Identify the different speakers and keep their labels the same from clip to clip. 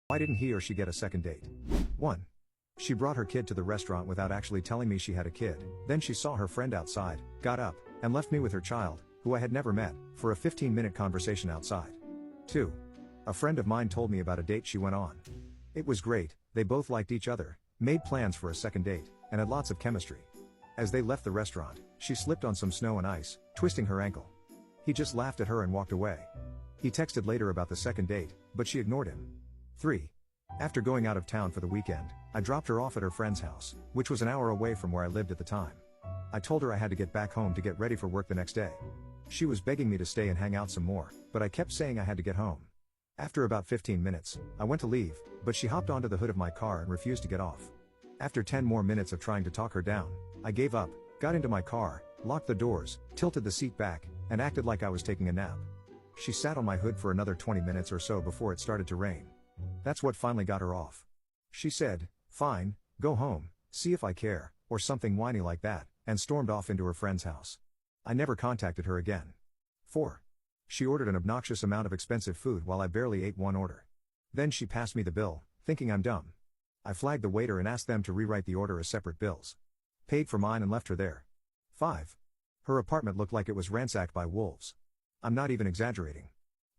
Speaker 1: Why didn't he or she get a second date? 1. She brought her kid to the restaurant without actually telling me she had a kid, then she saw her friend outside, got up, and left me with her child, who I had never met, for a 15-minute conversation outside. 2. A friend of mine told me about a date she went on. It was great, they both liked each other, made plans for a second date, and had lots of chemistry. As they left the restaurant, she slipped on some snow and ice, twisting her ankle. He just laughed at her and walked away. He texted later about the second date, but she ignored him. 3. After going out of town for the weekend, I dropped her off at her friend's house, which was an hour away from where I lived at the time. I told her I had to get back home to get ready for work the next day. She was begging me to stay and hang out some more, but I kept saying I had to get home. After about 15 minutes, I went to leave, but she hopped onto the hood of my car and refused to get off. After 10 more minutes of trying to talk her down, I gave up, got into my car, locked the doors, tilted the seat back, and acted like I was taking a nap. She sat on my hood for another 20 minutes or so before it started to rain. That's what finally got her off. She said, "Fine, go home, see if I care," or something whiny like that, and stormed off into her friend's house. I never contacted her again. 4. She ordered an obnoxious amount of expensive food while I barely ate one order. Then she passed me the bill, thinking I'm dumb. I flagged the waiter and asked them to rewrite the order as separate bills. Paid for mine and left her there. 5. Her apartment looked like it was ransacked by wolves. I'm not even exaggerating.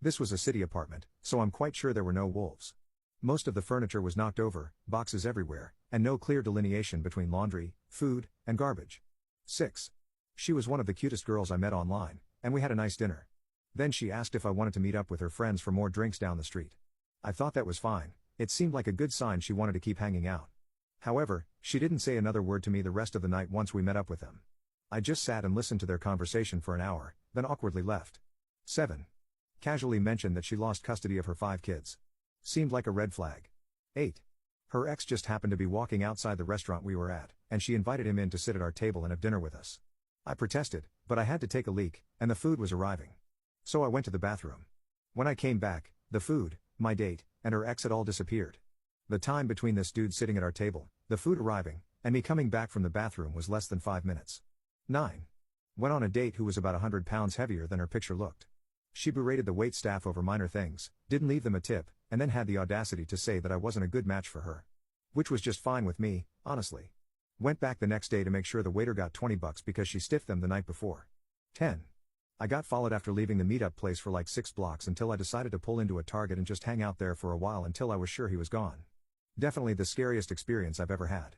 Speaker 1: This was a city apartment, so I'm quite sure there were no wolves. Most of the furniture was knocked over, boxes everywhere, and no clear delineation between laundry, food, and garbage. 6. She was one of the cutest girls I met online, and we had a nice dinner. Then she asked if I wanted to meet up with her friends for more drinks down the street. I thought that was fine, it seemed like a good sign she wanted to keep hanging out. However, she didn't say another word to me the rest of the night once we met up with them. I just sat and listened to their conversation for an hour, then awkwardly left. 7. Casually mentioned that she lost custody of her 5 kids. Seemed like a red flag. 8. Her ex just happened to be walking outside the restaurant we were at, and she invited him in to sit at our table and have dinner with us. I protested, but I had to take a leak, and the food was arriving. So I went to the bathroom. When I came back, the food, my date, and her ex had all disappeared. The time between this dude sitting at our table, the food arriving, and me coming back from the bathroom was less than 5 minutes. 9. Went on a date who was about 100 pounds heavier than her picture looked. She berated the wait staff over minor things, didn't leave them a tip, and then had the audacity to say that I wasn't a good match for her. Which was just fine with me, honestly. Went back the next day to make sure the waiter got $20 because she stiffed them the night before. 10. I got followed after leaving the meetup place for like 6 blocks until I decided to pull into a Target and just hang out there for a while until I was sure he was gone. Definitely the scariest experience I've ever had.